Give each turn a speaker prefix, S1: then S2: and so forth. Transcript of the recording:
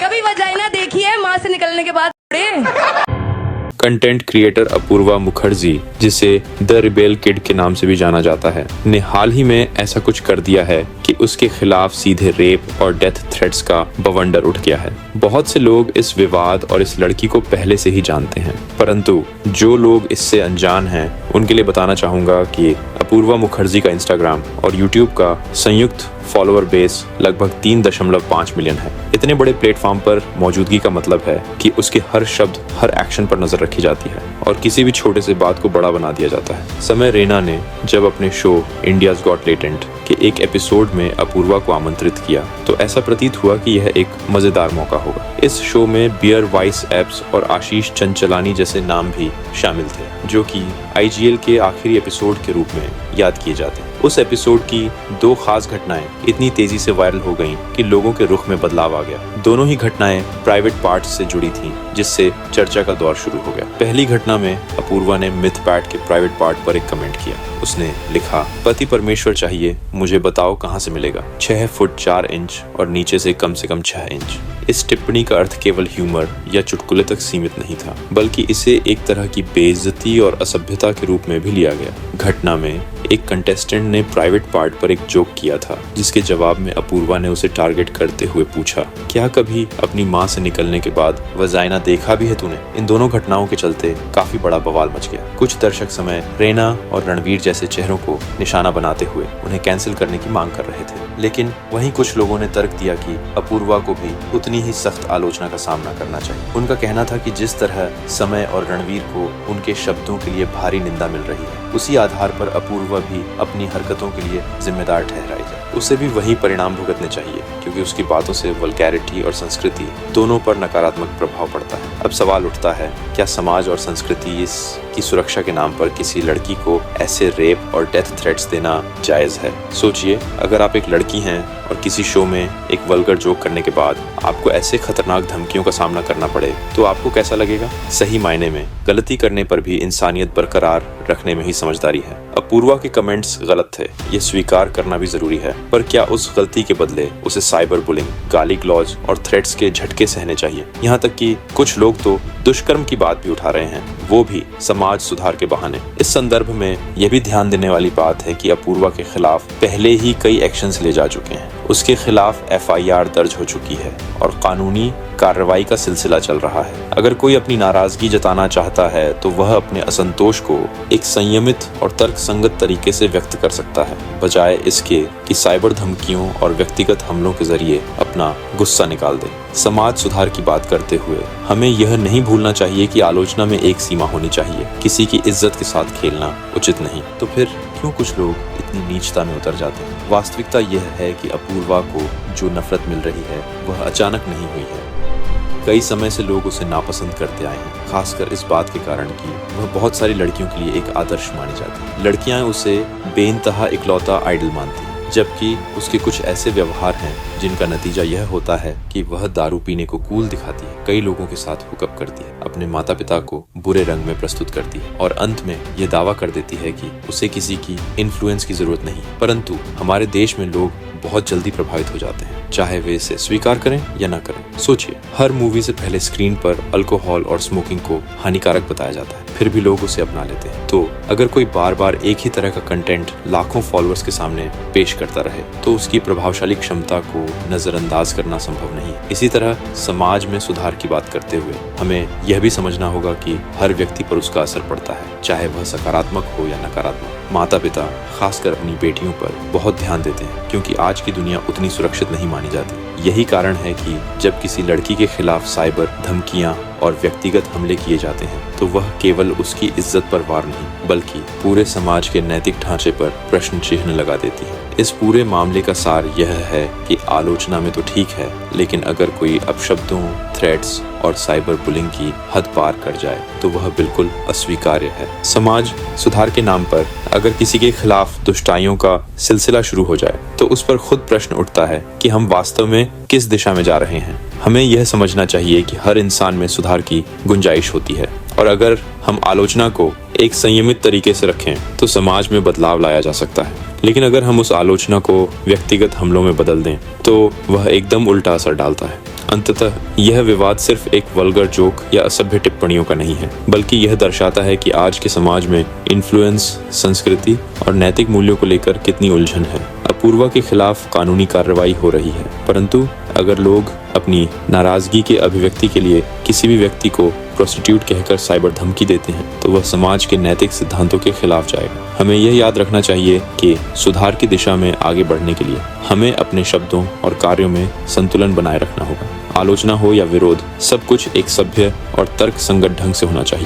S1: कभी वजाइना देखी है माँ से निकलने के बाद?
S2: कंटेंट क्रिएटर अपूर्वा मुखर्जी, जिसे द रिबेल किड के नाम से भी जाना जाता है, ने हाल ही में ऐसा कुछ कर दिया है कि उसके खिलाफ सीधे रेप और डेथ थ्रेट्स का बवंडर उठ गया है। बहुत से लोग इस विवाद और इस लड़की को पहले से ही जानते हैं, परंतु जो लोग इससे अनजान हैं उनके लिए बताना चाहूंगा कि अपूर्वा मुखर्जी का इंस्टाग्राम और यूट्यूब का संयुक्त फॉलोअर बेस लगभग 3.5 मिलियन है। इतने बड़े प्लेटफॉर्म पर मौजूदगी का मतलब है कि उसके हर शब्द, हर एक्शन पर नजर रखी जाती है और किसी भी छोटे से बात को बड़ा बना दिया जाता है। समय रैना ने जब अपने शो इंडियाज गॉट टैलेंट के एक एपिसोड में अपूर्वा को आमंत्रित किया तो ऐसा प्रतीत हुआ कि यह एक मजेदार मौका होगा। इस शो में बियर वाइस एप्स और आशीष चंचलानी जैसे नाम भी शामिल थे, जो कि IGL के आखिरी एपिसोड के रूप में याद किए जाते हैं। उस एपिसोड की 2 खास घटनाएं इतनी तेजी से वायरल हो गईं कि लोगों के रुख में बदलाव आ गया। दोनों ही घटनाएं प्राइवेट पार्ट्स से जुड़ी थीं, जिससे चर्चा का दौर शुरू हो गया। पहली घटना में अपूर्वा ने मिथपैट के प्राइवेट पार्ट पर एक कमेंट किया। उसने लिखा, पति परमेश्वर चाहिए, मुझे बताओ कहाँ से मिलेगा। 6 फुट 4 इंच और नीचे से कम 6 इंच। इस टिप्पणी का अर्थ केवल ह्यूमर या चुटकुले तक सीमित नहीं था, बल्कि इसे एक तरह की बेइज्जती और असभ्यता के रूप में भी लिया गया। घटना में एक कंटेस्टेंट ने प्राइवेट पार्ट पर एक जोक किया था, जिसके जवाब में अपूर्वा ने उसे टारगेट करते हुए पूछा, क्या कभी अपनी माँ से निकलने के बाद वजाइना देखा भी है तूने? इन दोनों घटनाओं के चलते काफी बड़ा बवाल मच गया। कुछ दर्शक समय रैना और रणवीर जैसे चेहरों को निशाना बनाते हुए उन्हें कैंसिल करने की मांग कर रहे थे, लेकिन वहीं कुछ लोगों ने तर्क दिया कि अपूर्वा को भी उतनी ही सख्त आलोचना का सामना करना चाहिए। उनका कहना था कि जिस तरह समय और रणवीर को उनके शब्दों के लिए भारी निंदा मिल रही है, उसी आधार पर अपूर्वा भी अपनी हरकतों के लिए जिम्मेदार ठहराई जाए। उसे भी वही परिणाम भुगतने चाहिए, क्योंकि उसकी बातों से वल्गैरिटी और संस्कृति दोनों पर नकारात्मक प्रभाव पड़ता है। अब सवाल उठता है, क्या समाज और संस्कृति इसकी सुरक्षा के नाम पर किसी लड़की को ऐसे रेप और डेथ थ्रेट्स देना जायज है? सोचिए, अगर आप एक लड़की हैं और किसी शो में एक वल्गर जोक करने के बाद आपको ऐसे खतरनाक धमकियों का सामना करना पड़े तो आपको कैसा लगेगा? सही मायने में गलती करने पर भी इंसानियत बरकरार रखने में ही समझदारी है। अपूर्वा के कमेंट्स गलत थे, ये स्वीकार करना भी जरूरी है, पर क्या उस गलती के बदले उसे साइबर बुलिंग, गाली गलौज और थ्रेट्स के झटके सहने चाहिए? यहाँ तक कि कुछ लोग तो दुष्कर्म की बात भी उठा रहे हैं, वो भी समाज सुधार के बहाने। इस संदर्भ में यह भी ध्यान देने वाली बात है कि अपूर्वा के खिलाफ पहले ही कई एक्शंस ले जा चुके हैं। उसके खिलाफ FIR दर्ज हो चुकी है और कानूनी कार्रवाई का सिलसिला चल रहा है। अगर कोई अपनी नाराजगी जताना चाहता है तो वह अपने असंतोष को एक संयमित और तर्कसंगत तरीके से व्यक्त कर सकता है, बजाय इसके कि साइबर धमकियों और व्यक्तिगत हमलों के जरिए अपना गुस्सा निकाल दे। समाज सुधार की बात करते हुए हमें यह नहीं भूलना चाहिए कि आलोचना में एक सीमा होनी चाहिए। किसी की इज्जत के साथ खेलना उचित नहीं। तो फिर क्यों कुछ लोग इतनी नीचता में उतर जाते हैं? वास्तविकता यह है कि अपूर्वा को जो नफरत मिल रही है वह अचानक नहीं हुई है। कई समय से लोग उसे नापसंद करते आए हैं, खासकर इस बात के कारण कि वह बहुत सारी लड़कियों के लिए एक आदर्श मानी जाती है। लड़कियां उसे बेइंतहा इकलौता आइडल मानती हैं, जबकि उसके कुछ ऐसे व्यवहार हैं जिनका नतीजा यह होता है कि वह दारू पीने को कूल दिखाती है, कई लोगों के साथ हुकअप करती है, अपने माता पिता को बुरे रंग में प्रस्तुत करती है और अंत में यह दावा कर देती है कि उसे किसी की इन्फ्लुएंस की जरूरत नहीं। परंतु हमारे देश में लोग बहुत जल्दी प्रभावित हो जाते हैं, चाहे वे इसे स्वीकार करें या न करें। सोचिए, हर मूवी से पहले स्क्रीन पर अल्कोहल और स्मोकिंग को हानिकारक बताया जाता है, फिर भी लोग उसे अपना लेते हैं। तो अगर कोई बार बार एक ही तरह का कंटेंट लाखों फॉलोअर्स के सामने पेश करता रहे तो उसकी प्रभावशाली क्षमता को नजरअंदाज करना संभव नहीं। इसी तरह समाज में सुधार की बात करते हुए हमें यह भी समझना होगा कि हर व्यक्ति पर उसका असर पड़ता है, चाहे वह सकारात्मक हो या नकारात्मक। माता पिता खासकर अपनी बेटियों पर बहुत ध्यान देते हैं, क्योंकि आज की दुनिया उतनी सुरक्षित नहीं मानी जाती। यही कारण है कि जब किसी लड़की के खिलाफ साइबर धमकियां और व्यक्तिगत हमले किए जाते हैं तो वह केवल उसकी इज्जत पर वार नहीं, बल्कि पूरे समाज के नैतिक ढांचे पर प्रश्न चिन्ह लगा देती है। इस पूरे मामले का सार यह है कि आलोचना में तो ठीक है, लेकिन अगर कोई अपशब्दों, थ्रेट्स और साइबर बुलिंग की हद पार कर जाए तो वह बिल्कुल अस्वीकार्य है। समाज सुधार के नाम पर अगर किसी के खिलाफ दुष्टाइयों का सिलसिला शुरू हो जाए तो उस पर खुद प्रश्न उठता है कि हम वास्तव में किस दिशा में जा रहे हैं। हमें यह समझना चाहिए कि हर इंसान में सुधार की गुंजाइश होती है, और अगर हम आलोचना को एक संयमित तरीके से रखें तो समाज में बदलाव लाया जा सकता है। लेकिन अगर हम उस आलोचना को व्यक्तिगत हमलों में बदल दें तो वह एकदम उल्टा असर डालता है। अंततः यह विवाद सिर्फ एक वल्गर जोक या असभ्य टिप्पणियों का नहीं है, बल्कि यह दर्शाता है कि आज के समाज में इन्फ्लुएंस, संस्कृति और नैतिक मूल्यों को लेकर कितनी उलझन है। अपूर्वा के खिलाफ कानूनी कार्रवाई हो रही है, परंतु अगर लोग अपनी नाराजगी के अभिव्यक्ति के लिए किसी भी व्यक्ति को प्रोस्टिट्यूट कहकर साइबर धमकी देते हैं तो वह समाज के नैतिक सिद्धांतों के खिलाफ जाएगा। हमें यह याद रखना चाहिए कि सुधार की दिशा में आगे बढ़ने के लिए हमें अपने शब्दों और कार्यों में संतुलन बनाए रखना होगा। आलोचना हो या विरोध, सब कुछ एक सभ्य और तर्कसंगत ढंग से होना चाहिए।